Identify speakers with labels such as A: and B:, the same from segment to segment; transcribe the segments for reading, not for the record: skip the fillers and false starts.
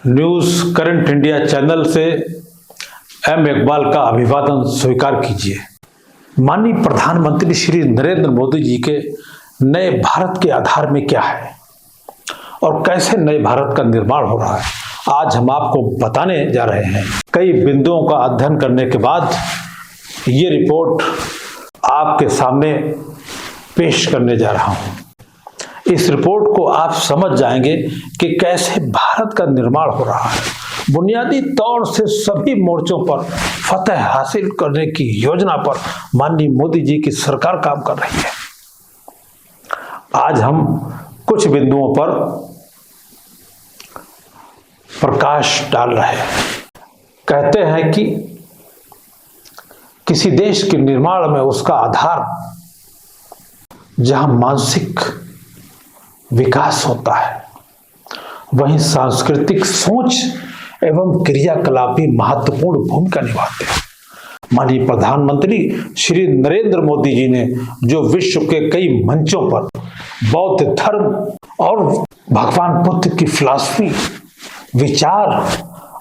A: News current India channel से M Iqbal का अभिवादन स्वीकार कीजिए। माननीय प्रधानमंत्री श्री नरेंद्र मोदी जी के नए भारत के आधार में क्या है और कैसे नए भारत का निर्माण हो रहा है, आज हम आपको बताने जा रहे हैं। कई बिंदुओं का अध्ययन करने के बाद ये रिपोर्ट आपके सामने पेश करने जा रहा हूं। इस रिपोर्ट को आप समझ जाएंगे कि कैसे भारत का निर्माण हो रहा है। बुनियादी तौर से सभी मोर्चों पर फतह हासिल करने की योजना पर माननीय मोदी जी की सरकार काम कर रही है। आज हम कुछ बिंदुओं पर प्रकाश डाल रहे हैं। कहते हैं कि किसी देश के निर्माण में उसका आधार जहां मानसिक विकास होता है, वहीं सांस्कृतिक सोच एवं क्रियाकलाप भी महत्वपूर्ण भूमिका निभाते हैं। माननीय प्रधानमंत्री श्री नरेंद्र मोदी जी ने जो विश्व के कई मंचों पर बौद्ध धर्म और भगवान बुद्ध की फिलॉसफी, विचार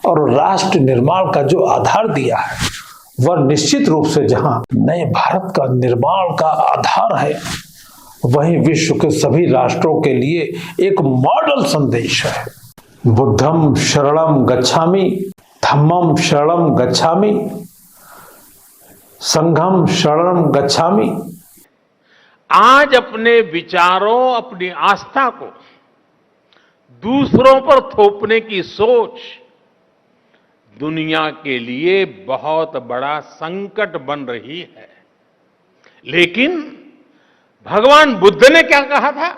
A: और राष्ट्र निर्माण का जो आधार दिया है, वह निश्चित रूप से जहां नए भारत का निर्माण का आधार है, वहीं विश्व के सभी राष्ट्रों के लिए एक मॉडल संदेश है। बुद्धम शरणम गच्छामि, धम्मम शरणम गच्छामि, संघम शरणम गच्छामि।
B: आज अपने विचारों, अपनी आस्था को दूसरों पर थोपने की सोच दुनिया के लिए बहुत बड़ा संकट बन रही है। लेकिन भगवान बुद्ध ने क्या कहा था?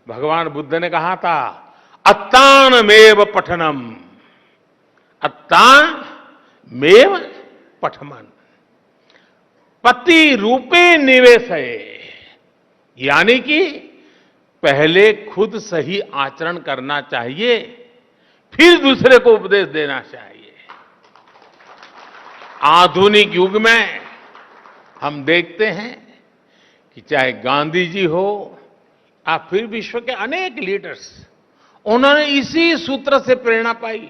B: भगवान बुद्ध ने कहा था, अत्तानमेव पठनम, अत्तानमेव पठमन, पति रूपे निवेश है। यानी कि पहले खुद सही आचरण करना चाहिए, फिर दूसरे को उपदेश देना चाहिए। आधुनिक युग में हम देखते हैं कि चाहे गांधी जी हो या फिर विश्व के अनेक लीडर्स, उन्होंने इसी सूत्र से प्रेरणा पाई।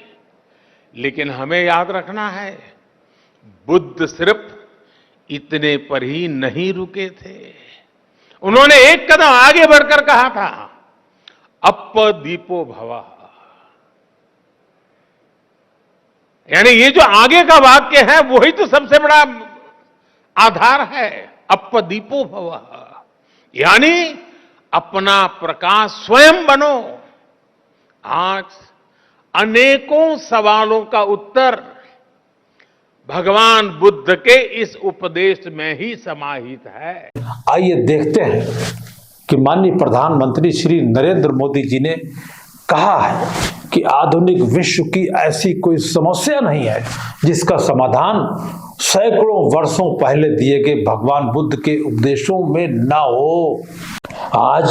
B: लेकिन हमें याद रखना है, बुद्ध सिर्फ इतने पर ही नहीं रुके थे। उन्होंने एक कदम आगे बढ़कर कहा था, अप्पदीपो भवः। यानी ये जो आगे का वाक्य है, वही तो सबसे बड़ा आधार है, अप्पदीपो भवः। यानी अपना प्रकाश स्वयं बनो। आज अनेकों सवालों का उत्तर भगवान बुद्ध के इस उपदेश में ही समाहित है।
A: आइए देखते हैं कि माननीय प्रधानमंत्री श्री नरेंद्र मोदी जी ने कहा है कि आधुनिक विश्व की ऐसी कोई समस्या नहीं है जिसका समाधान सैकड़ों वर्षों पहले दिए गए भगवान बुद्ध के उपदेशों में ना हो। आज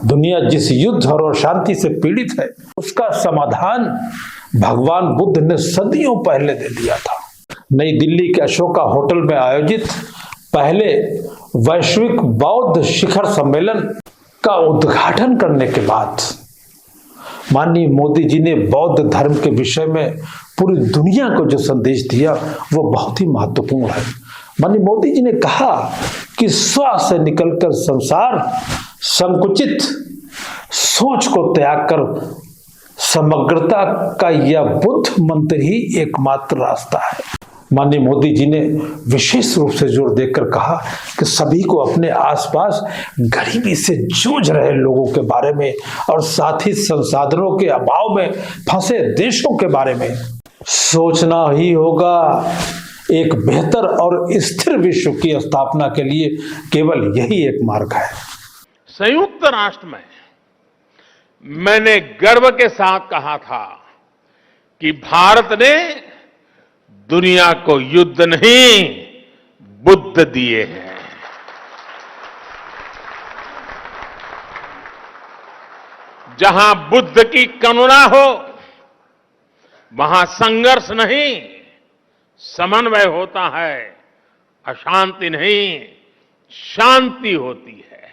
A: दुनिया जिस युद्ध और शांति से पीड़ित है, उसका समाधान भगवान बुद्ध ने सदियों पहले दे दिया था। नई दिल्ली के अशोका होटल में आयोजित पहले वैश्विक बौद्ध शिखर सम्मेलन का उद्घाटन करने के बाद माननीय मोदी जी ने बौद्ध धर्म के विषय में पूरी दुनिया को जो संदेश दिया, वो बहुत ही महत्वपूर्ण है। माननीय मोदी जी ने कहा कि स्व से निकलकर संसार, संकुचित सोच को त्याग कर समग्रता का यह बुद्ध मंत्र ही एकमात्र रास्ता है। माननीय मोदी जी ने विशेष रूप से जोर देकर कहा कि सभी को अपने आसपास गरीबी से जूझ रहे लोगों के बारे में और साथ ही संसाधनों के अभाव में फंसे देशों के बारे में सोचना ही होगा। एक बेहतर और स्थिर विश्व की स्थापना के लिए केवल यही एक मार्ग है।
B: संयुक्त राष्ट्र में मैंने गर्व के साथ कहा था कि भारत ने दुनिया को युद्ध नहीं, बुद्ध दिए हैं। जहां बुद्ध की करुणा हो, वहां संघर्ष नहीं, समन्वय होता है। अशांति नहीं, शांति होती है।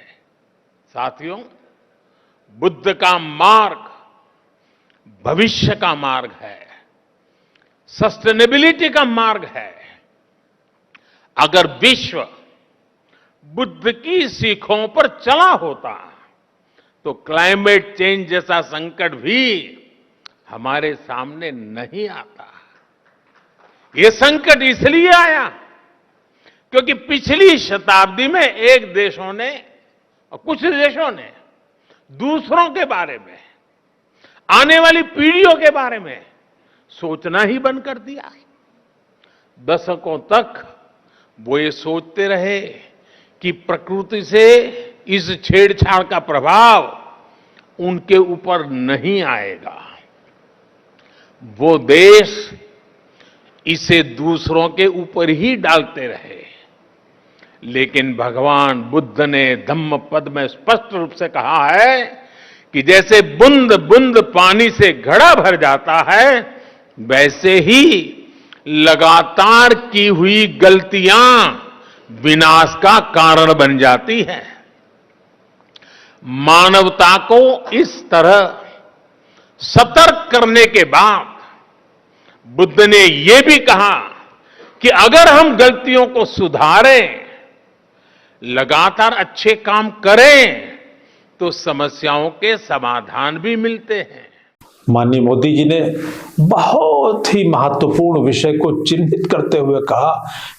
B: साथियों, बुद्ध का मार्ग भविष्य का मार्ग है, सस्टेनेबिलिटी का मार्ग है। अगर विश्व बुद्ध की सीखों पर चला होता तो क्लाइमेट चेंज जैसा संकट भी हमारे सामने नहीं आता। ये संकट इसलिए आया क्योंकि पिछली शताब्दी में एक देशों ने और कुछ देशों ने दूसरों के बारे में, आने वाली पीढ़ियों के बारे में सोचना ही बंद कर दिया। दशकों तक वो ये सोचते रहे कि प्रकृति से इस छेड़छाड़ का प्रभाव उनके ऊपर नहीं आएगा। वो देश इसे दूसरों के ऊपर ही डालते रहे। लेकिन भगवान बुद्ध ने धम्म पद में स्पष्ट रूप से कहा है कि जैसे बूंद बूंद पानी से घड़ा भर जाता है, वैसे ही लगातार की हुई गलतियां विनाश का कारण बन जाती है। मानवता को इस तरह सतर्क करने के बाद बुद्ध ने यह भी कहा कि अगर हम गलतियों को सुधारें, लगातार अच्छे काम करें, तो समस्याओं के समाधान भी मिलते हैं।
A: माननीय मोदी जी ने बहुत ही महत्वपूर्ण विषय को चिन्हित करते हुए कहा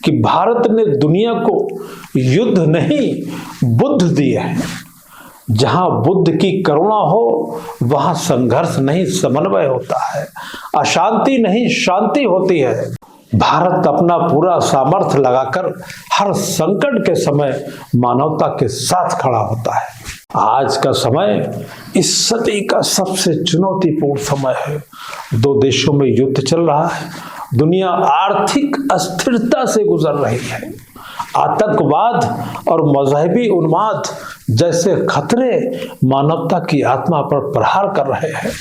A: कि भारत ने दुनिया को युद्ध नहीं बुद्ध दिए हैं। जहां बुद्ध की करुणा हो वहां संघर्ष नहीं समन्वय होता है, अशांति नहीं शांति होती है। भारत अपना पूरा सामर्थ्य लगाकर हर संकट के समय मानवता के साथ खड़ा होता है। आज का समय इस सदी का सबसे चुनौतीपूर्ण समय है। दो देशों में युद्ध चल रहा है, दुनिया आर्थिक अस्थिरता से गुजर रही है, आतंकवाद और मजहबी उन्माद जैसे खतरे मानवता की आत्मा पर प्रहार कर रहे हैं।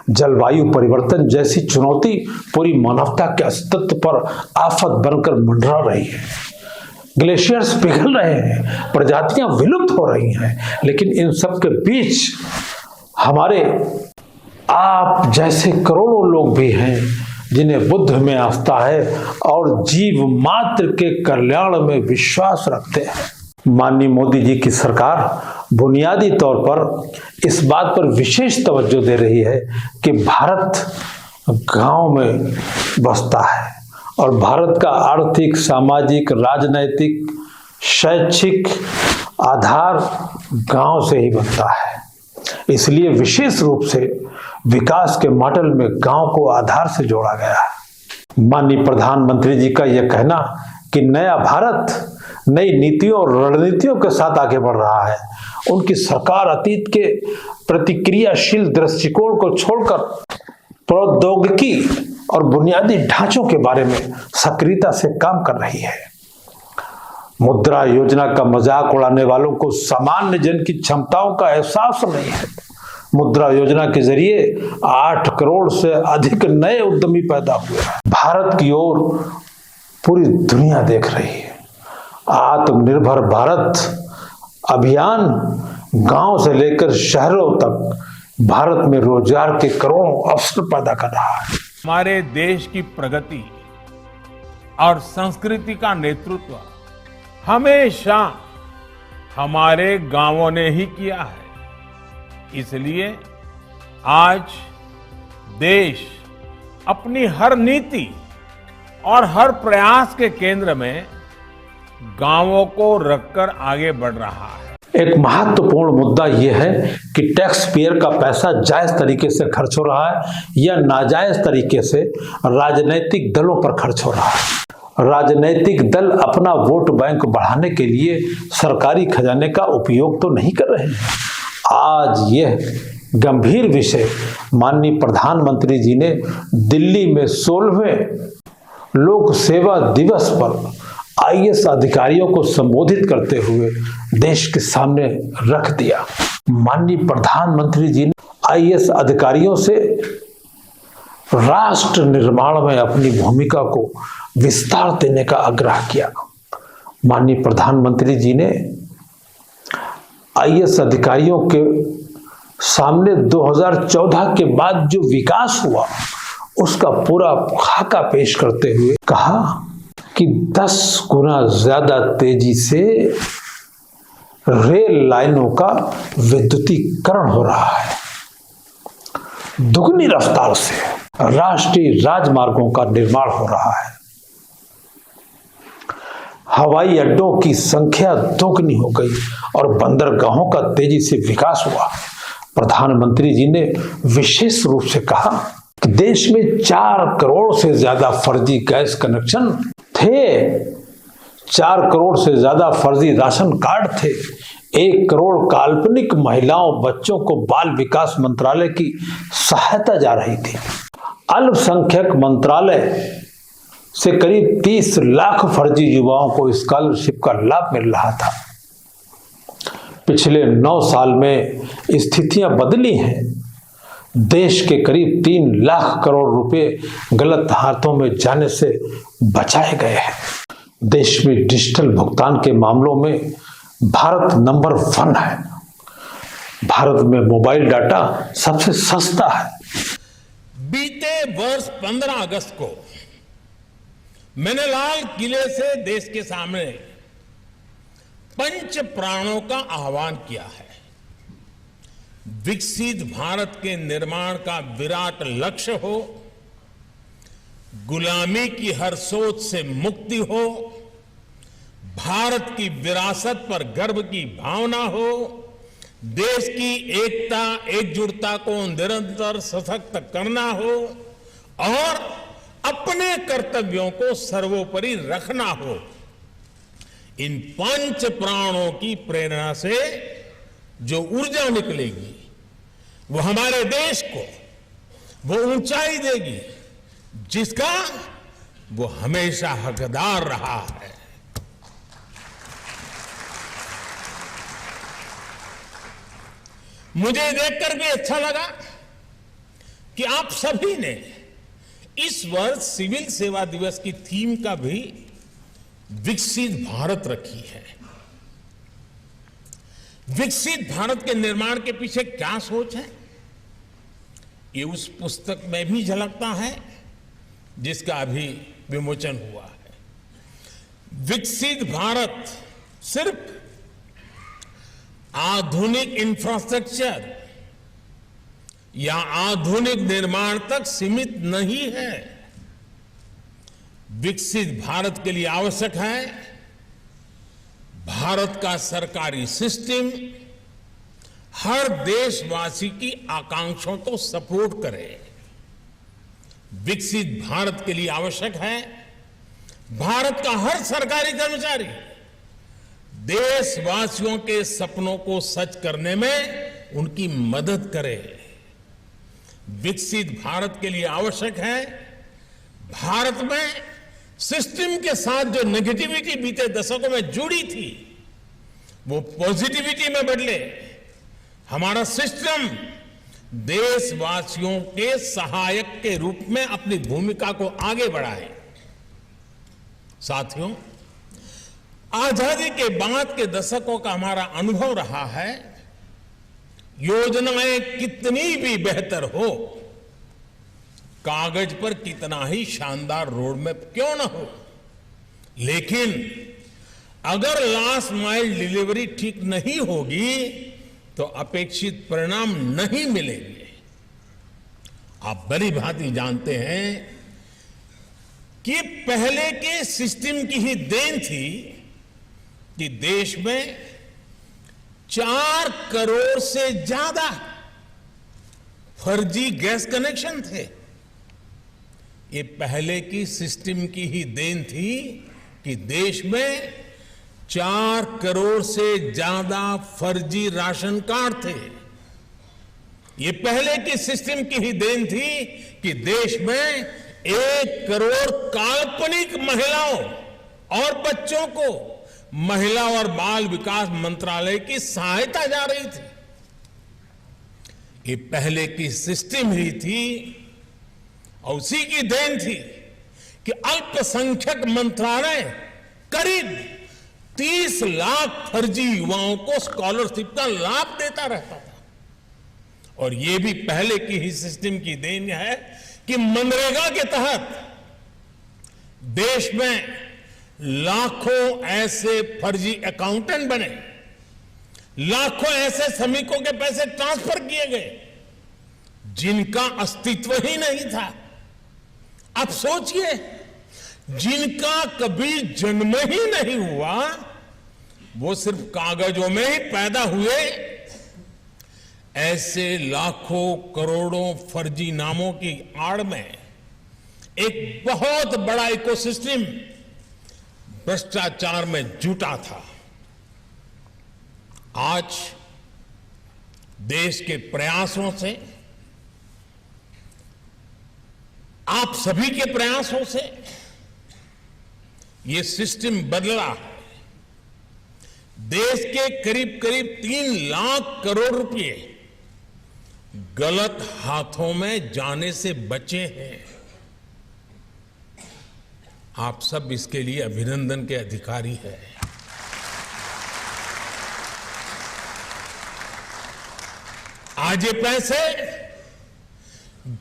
A: जलवायु परिवर्तन जैसी चुनौती पूरी मानवता के अस्तित्व पर आफत बनकर मंडरा रही है। ग्लेशियर्स पिघल रहे हैं, प्रजातियां विलुप्त हो रही हैं, लेकिन इन सब के बीच हमारे आप जैसे करोड़ों लोग भी हैं जिन्हें बुद्ध में आस्था है और जीव मात्र के कल्याण में विश्वास रखते हैं। माननीय मोदी जी की सरकार बुनियादी तौर पर इस बात पर विशेष तवज्जो दे रही है कि भारत गांव में बसता है और भारत का आर्थिक, सामाजिक, राजनैतिक, शैक्षिक आधार गांव से ही बनता है। इसलिए विशेष रूप से विकास के मॉडल में गांव को आधार से जोड़ा गया है। माननीय प्रधानमंत्री जी का यह कहना कि नया भारत नई नीतियों और रणनीतियों के साथ आगे बढ़ रहा है, उनकी सरकार अतीत के प्रतिक्रियाशील दृष्टिकोण को छोड़कर प्रौद्योगिकी और बुनियादी ढांचों के बारे में सक्रियता से काम कर रही है। मुद्रा योजना का मजाक उड़ाने वालों को सामान्य जन की क्षमताओं का एहसास नहीं है। मुद्रा योजना के जरिए 8 करोड़ से अधिक नए उद्यमी पैदा हुए हैं। भारत की ओर पूरी दुनिया देख रही है। आत्मनिर्भर भारत अभियान गांव से लेकर शहरों तक भारत में रोजगार के करोड़ों अवसर पैदा कर रहा है।
B: हमारे देश की प्रगति और संस्कृति का नेतृत्व हमेशा हमारे गांवों ने ही किया है। इसलिए आज देश अपनी हर नीति और हर प्रयास के केंद्र में गांवों को रखकर आगे बढ़ रहा है।
A: एक महत्वपूर्ण मुद्दा यह है कि टैक्स पेयर का पैसा जायज तरीके से खर्च हो रहा है या नाजायज तरीके से राजनीतिक दलों पर खर्च हो रहा है। राजनीतिक दल अपना वोट बैंक बढ़ाने के लिए सरकारी खजाने का उपयोग तो नहीं कर रहे हैं। आज यह गंभीर विषय माननीय प्रधानमंत्री जी ने दिल्ली में 16वें लोक सेवा दिवस पर आईएएस अधिकारियों को संबोधित करते हुए देश के सामने रख दिया। माननीय प्रधानमंत्री जी ने आईएएस अधिकारियों से राष्ट्र निर्माण में अपनी भूमिका को विस्तार देने का आग्रह किया। माननीय प्रधानमंत्री जी ने आईएएस अधिकारियों के सामने 2014 के बाद जो विकास हुआ उसका पूरा खाका पेश करते हुए कहा कि 10 गुना ज्यादा तेजी से रेल लाइनों का विद्युतीकरण हो रहा है, दुगनी रफ्तार से राष्ट्रीय राजमार्गों का निर्माण हो रहा है, हवाई अड्डों की संख्या दोगुनी हो गई और बंदरगाहों का तेजी से विकास हुआ। प्रधानमंत्री जी ने विशेष रूप से कहा कि देश में 4 करोड़ से ज्यादा फर्जी गैस कनेक्शन थे, 4 करोड़ से ज्यादा फर्जी राशन कार्ड थे, 1 करोड़ काल्पनिक महिलाओं बच्चों को बाल विकास मंत्रालय की सहायता जा रही थी। अल्पसंख्यक मंत्रालय से करीब 30 लाख फर्जी युवाओं को स्कॉलरशिप का लाभ मिल रहा था। पिछले 9 साल में स्थितियां बदली हैं। देश के करीब 3 लाख करोड़ रुपए गलत हाथों में जाने से बचाए गए हैं। देश में डिजिटल भुगतान के मामलों में भारत नंबर 1 है। भारत में मोबाइल डाटा सबसे सस्ता है।
B: बीते वर्ष 15 अगस्त को मैंने लाल किले से देश के सामने पंच प्राणों का आह्वान किया है। विकसित भारत के निर्माण का विराट लक्ष्य हो, गुलामी की हर सोच से मुक्ति हो, भारत की विरासत पर गर्व की भावना हो, देश की एकता एकजुटता को निरंतर सशक्त करना हो और अपने कर्तव्यों को सर्वोपरि रखना हो। इन पंच प्राणों की प्रेरणा से जो ऊर्जा निकलेगी वो हमारे देश को वो ऊंचाई देगी जिसका वो हमेशा हकदार रहा है। मुझे देखकर भी अच्छा लगा कि आप सभी ने इस वर्ष सिविल सेवा दिवस की थीम का भी विकसित भारत रखी है। विकसित भारत के निर्माण के पीछे क्या सोच है, ये उस पुस्तक में भी झलकता है जिसका अभी विमोचन हुआ है। विकसित भारत सिर्फ आधुनिक इंफ्रास्ट्रक्चर या आधुनिक निर्माण तक सीमित नहीं है। विकसित भारत के लिए आवश्यक है भारत का सरकारी सिस्टम हर देशवासी की आकांक्षाओं को सपोर्ट करे। विकसित भारत के लिए आवश्यक है भारत का हर सरकारी कर्मचारी देशवासियों के सपनों को सच करने में उनकी मदद करे। विकसित भारत के लिए आवश्यक है भारत में सिस्टम के साथ जो नेगेटिविटी बीते दशकों में जुड़ी थी वो पॉजिटिविटी में बदले। हमारा सिस्टम देशवासियों के सहायक के रूप में अपनी भूमिका को आगे बढ़ाए। साथियों, आजादी के बाद के दशकों का हमारा अनुभव रहा है योजनाएं कितनी भी बेहतर हो, कागज पर कितना ही शानदार रोड मैप क्यों ना हो, लेकिन अगर लास्ट माइल डिलीवरी ठीक नहीं होगी तो अपेक्षित परिणाम नहीं मिलेंगे। आप भली भांति जानते हैं कि पहले के सिस्टम की ही देन थी कि देश में 4 करोड़ से ज्यादा फर्जी गैस कनेक्शन थे। ये पहले की सिस्टम की ही देन थी कि देश में 4 करोड़ से ज्यादा फर्जी राशन कार्ड थे। ये पहले की सिस्टम की ही देन थी कि देश में 1 करोड़ काल्पनिक महिलाओं और बच्चों को महिला और बाल विकास मंत्रालय की सहायता जा रही थी। ये पहले की सिस्टम ही थी और उसी की देन थी कि अल्पसंख्यक मंत्रालय करीब 30 लाख फर्जी युवाओं को स्कॉलरशिप का लाभ देता रहता था।
C: और ये भी पहले की ही सिस्टम की देन है कि मनरेगा के तहत देश में लाखों ऐसे फर्जी अकाउंटेंट बने, लाखों ऐसे श्रमिकों के पैसे ट्रांसफर किए गए जिनका अस्तित्व ही नहीं था। आप सोचिए, जिनका कभी जन्म ही नहीं हुआ, वो सिर्फ कागजों में ही पैदा हुए, ऐसे लाखों करोड़ों फर्जी नामों की आड़ में एक बहुत बड़ा इकोसिस्टम भ्रष्टाचार में जुटा था। आज देश के प्रयासों से, आप सभी के प्रयासों से ये सिस्टम बदला। देश के करीब करीब 3 लाख करोड़ रुपए गलत हाथों में जाने से बचे हैं। आप सब इसके लिए अभिनंदन के अधिकारी हैं। आज ये पैसे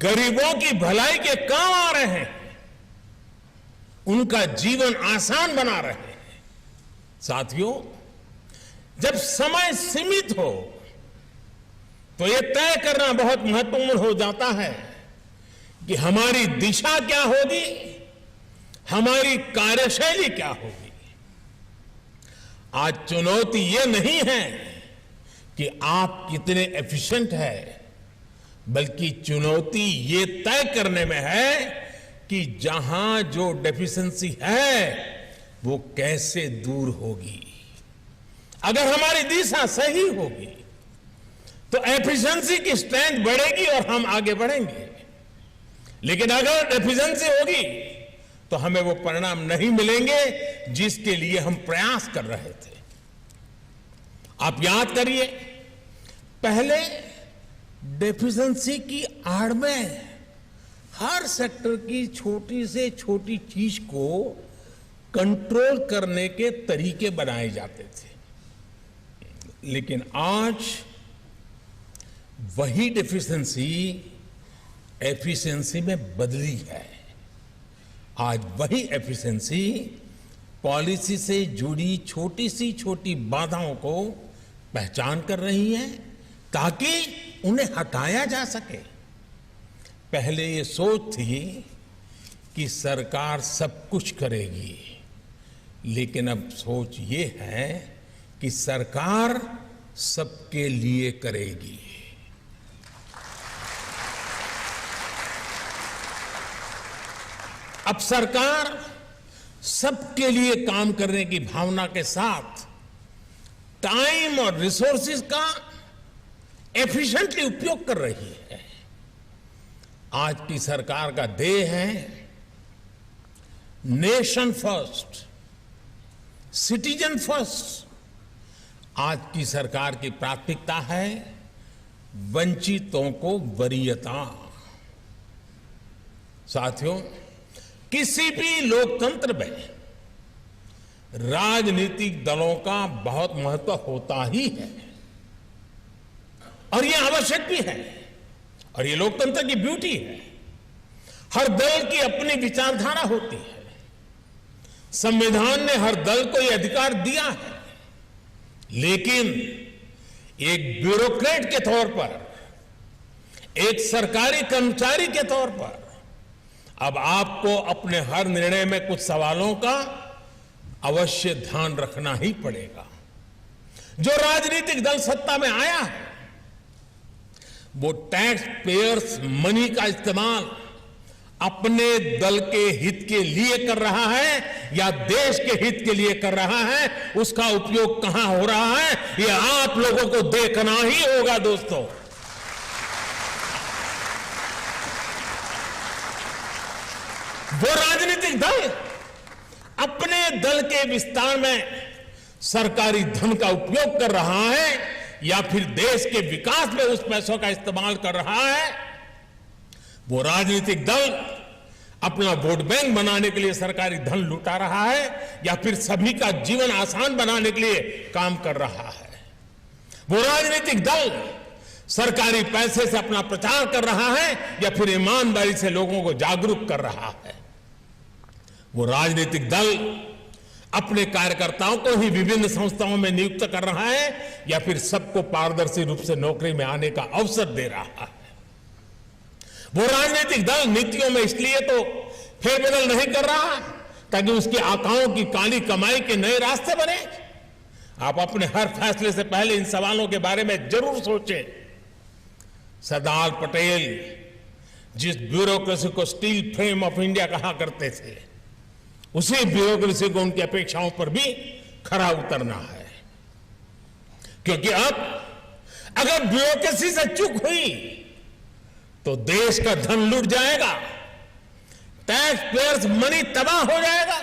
C: गरीबों की भलाई के काम आ रहे हैं, उनका जीवन आसान बना रहे हैं। साथियों, जब समय सीमित हो तो यह तय करना बहुत महत्वपूर्ण हो जाता है कि हमारी दिशा क्या होगी, हमारी कार्यशैली क्या होगी। आज चुनौती यह नहीं है कि आप कितने एफिशिएंट हैं, बल्कि चुनौती ये तय करने में है कि जहां जो डेफिशिएंसी है वो कैसे दूर होगी। अगर हमारी दिशा सही होगी तो एफिशिएंसी की स्ट्रेंथ बढ़ेगी और हम आगे बढ़ेंगे। लेकिन अगर डेफिशिएंसी होगी तो हमें वो परिणाम नहीं मिलेंगे जिसके लिए हम प्रयास कर रहे थे। आप याद करिए, पहले डेफिशिएंसी की आड़ में हर सेक्टर की छोटी से छोटी चीज को कंट्रोल करने के तरीके बनाए जाते थे, लेकिन आज वही डेफिशिएंसी एफिशिएंसी में बदली है। आज वही एफिशिएंसी पॉलिसी से जुड़ी छोटी सी छोटी बाधाओं को पहचान कर रही है ताकि उन्हें हटाया जा सके। पहले ये सोच थी कि सरकार सब कुछ करेगी, लेकिन अब सोच ये है कि सरकार सबके लिए करेगी। अब सरकार सबके लिए काम करने की भावना के साथ टाइम और रिसोर्सेज का एफिशिएंटली उपयोग कर रही है। आज की सरकार का ध्येय है नेशन फर्स्ट, सिटीजन फर्स्ट। आज की सरकार की प्राथमिकता है वंचितों को वरीयता। साथियों, किसी भी लोकतंत्र में राजनीतिक दलों का बहुत महत्व होता ही है और यह आवश्यक भी है, और ये लोकतंत्र की ब्यूटी है। हर दल की अपनी विचारधारा होती है। संविधान ने हर दल को यह अधिकार दिया है, लेकिन एक ब्यूरोक्रेट के तौर पर, एक सरकारी कर्मचारी के तौर पर अब आपको अपने हर निर्णय में कुछ सवालों का अवश्य ध्यान रखना ही पड़ेगा। जो राजनीतिक दल सत्ता में आया है वो टैक्स पेयर्स मनी का इस्तेमाल अपने दल के हित के लिए कर रहा है या देश के हित के लिए कर रहा है, उसका उपयोग कहां हो रहा है ये आप लोगों को देखना ही होगा। दोस्तों, वो राजनीतिक दल अपने दल के विस्तार में सरकारी धन का उपयोग कर रहा है या फिर देश के विकास में उस पैसों का इस्तेमाल कर रहा है, वो राजनीतिक दल अपना वोट बैंक बनाने के लिए सरकारी धन लुटा रहा है या फिर सभी का जीवन आसान बनाने के लिए काम कर रहा है। वो राजनीतिक दल सरकारी पैसे से अपना प्रचार कर रहा है या फिर ईमानदारी से लोगों को जागरूक कर रहा है। वो राजनीतिक दल अपने कार्यकर्ताओं को ही विभिन्न संस्थाओं में नियुक्त कर रहा है या फिर सबको पारदर्शी रूप से नौकरी में आने का अवसर दे रहा है। वो राजनीतिक दल नीतियों में इसलिए तो फेरबदल नहीं कर रहा ताकि उसकी आकाओं की काली कमाई के नए रास्ते बने। आप अपने हर फैसले से पहले इन सवालों के बारे में जरूर सोचें। सरदार पटेल जिस ब्यूरोक्रेसी को स्टील फ्रेम ऑफ इंडिया कहा करते थे, उसी ब्यूरोक्रेसी को उनकी अपेक्षाओं पर भी खरा उतरना है, क्योंकि अब अगर ब्यूरोक्रेसी से चूक हुई तो देश का धन लूट जाएगा, टैक्स पेयर्स मनी तबाह हो जाएगा,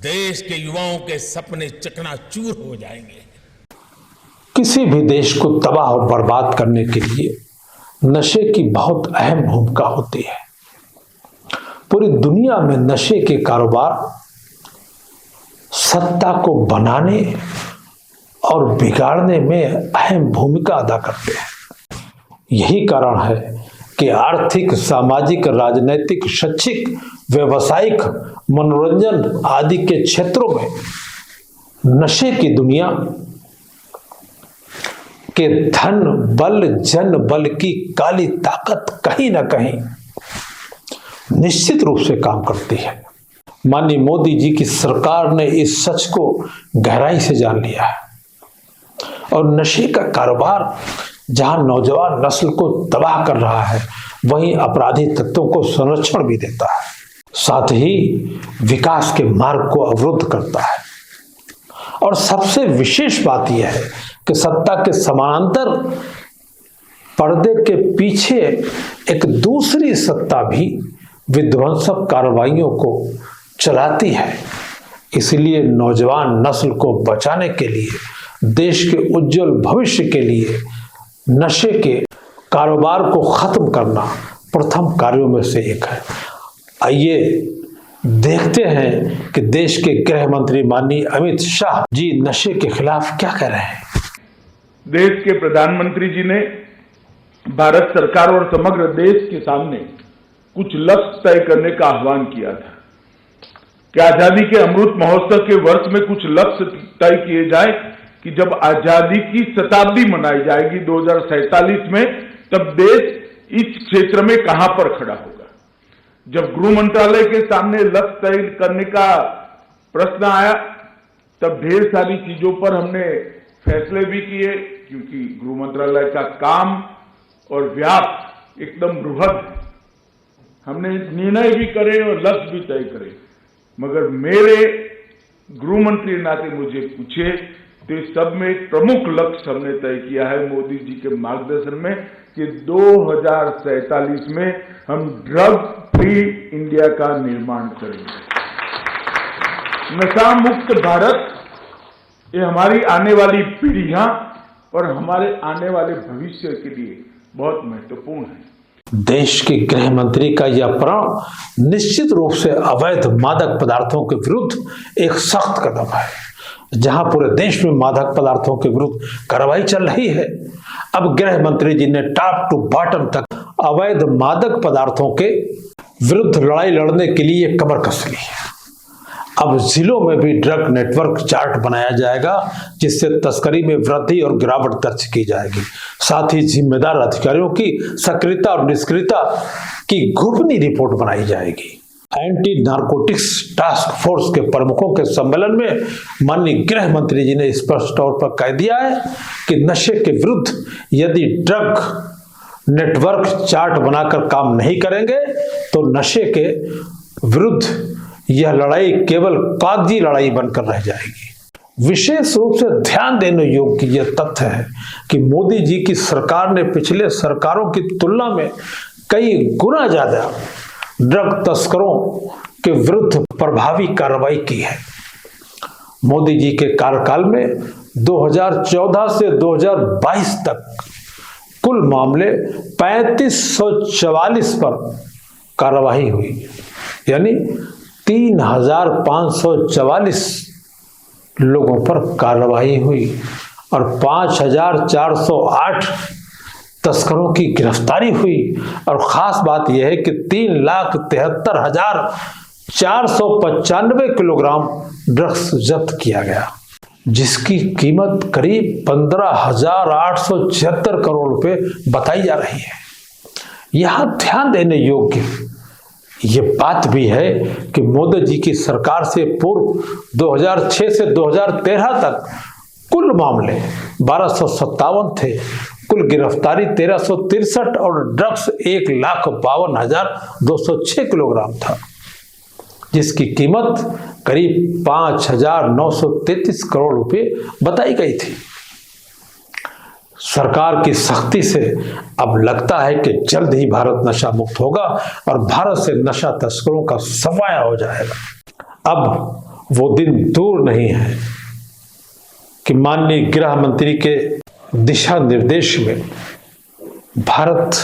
C: देश के युवाओं के सपने चकनाचूर हो जाएंगे।
A: किसी भी देश को तबाह और बर्बाद करने के लिए नशे की बहुत अहम भूमिका होती है। पूरी दुनिया में नशे के कारोबार सत्ता को बनाने और बिगाड़ने में अहम भूमिका अदा करते हैं। यही कारण है कि आर्थिक, सामाजिक, राजनीतिक, शैक्षिक, व्यावसायिक, मनोरंजन आदि के क्षेत्रों में नशे की दुनिया के धन बल, जन बल की काली ताकत कहीं ना कहीं निश्चित रूप से काम करती है। माननीय मोदी जी की सरकार ने इस सच को गहराई से जान लिया है और नशे का कारोबार जहां नौजवान नस्ल को तबाह कर रहा है, वहीं अपराधी तत्वों को संरक्षण भी देता है, साथ ही विकास के मार्ग को अवरुद्ध करता है। और सबसे विशेष बात यह है कि सत्ता के समानांतर पर्दे के पीछे एक दूसरी सत्ता भी विध्वंसक कार्रवाइयों को चलाती है। इसलिए नौजवान नस्ल को बचाने के लिए, देश के उज्जवल भविष्य के लिए नशे के कारोबार को खत्म करना प्रथम कार्यों में से एक है। आइए देखते हैं कि देश के गृह मंत्री माननीय अमित शाह जी नशे के खिलाफ क्या कह रहे हैं।
D: देश के प्रधानमंत्री जी ने भारत सरकार और समग्र देश के सामने कुछ लक्ष्य तय करने का आह्वान किया था कि आजादी के अमृत महोत्सव के वर्ष में कुछ लक्ष्य तय किए जाए कि जब आजादी की शताब्दी मनाई जाएगी 2047 में, तब देश इस क्षेत्र में कहां पर खड़ा होगा। जब गृह मंत्रालय के सामने लक्ष्य तय करने का प्रश्न आया, तब ढेर सारी चीजों पर हमने फैसले भी किए, क्योंकि गृह मंत्रालय का काम और व्याप एकदम बृहद है। हमने निर्णय भी करे और लक्ष्य भी तय करे, मगर मेरे गृह मंत्री नाते मुझे पूछे तो इस सब में एक प्रमुख लक्ष्य हमने तय किया है मोदी जी के मार्गदर्शन में कि 2047 में हम ड्रग फ्री इंडिया का निर्माण करेंगे। नशा मुक्त भारत, ये हमारी आने वाली पीढ़ियां और हमारे आने वाले भविष्य के लिए बहुत महत्वपूर्ण है।
A: देश के गृह मंत्री का यह प्रण निश्चित रूप से अवैध मादक पदार्थों के विरुद्ध एक सख्त कदम है। जहां पूरे देश में मादक पदार्थों के विरुद्ध कार्रवाई चल रही है, अब गृह मंत्री जी ने टॉप टू बॉटम तक अवैध मादक पदार्थों के विरुद्ध लड़ाई लड़ने के लिए कमर कस ली है। अब जिलों में भी ड्रग नेटवर्क चार्ट बनाया जाएगा, जिससे तस्करी में वृद्धि और गिरावट दर्ज की जाएगी। साथ ही जिम्मेदार अधिकारियों की सक्रियता और निष्क्रियता की गोपनीय रिपोर्ट बनाई जाएगी। एंटी नारकोटिक्स टास्क फोर्स के प्रमुखों के सम्मेलन में माननीय गृह मंत्री जी ने स्पष्ट तौर पर कह दिया है कि नशे के विरुद्ध यदि ड्रग नेटवर्क चार्ट बनाकर काम नहीं करेंगे तो नशे के विरुद्ध यह लड़ाई केवल कागजी लड़ाई बनकर रह जाएगी। विशेष रूप से ध्यान देने योग्य यह तथ्य है कि मोदी जी की सरकार ने पिछले सरकारों की तुलना में कई गुना ज्यादा ड्रग तस्करों के विरुद्ध प्रभावी कार्रवाई की है। मोदी जी के कार्यकाल में 2014 से 2022 तक कुल मामले 3544 पर कार्रवाई हुई, यानी 3544 लोगों पर कार्रवाई हुई और 5408 तस्करों की गिरफ्तारी हुई और खास बात यह है कि 3,73,495 किलोग्राम ड्रग्स जब्त किया गया, जिसकी कीमत करीब 15,876 करोड़ रुपए बताई जा रही है। यहां ध्यान देने योग्य ये बात भी है कि मोदी जी की सरकार से पूर्व 2006 से 2013 तक कुल मामले 1257 थे, कुल गिरफ्तारी 1363 और ड्रग्स 1,52,206 किलोग्राम था, जिसकी कीमत करीब 5,933 करोड़ रुपए बताई गई थी। सरकार की सख्ती से अब लगता है कि जल्द ही भारत नशा मुक्त होगा और भारत से नशा तस्करों का सफाया हो जाएगा। अब वो दिन दूर नहीं है कि माननीय गृह मंत्री के दिशा निर्देश में भारत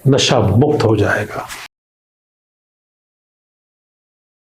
A: नशा मुक्त हो जाएगा।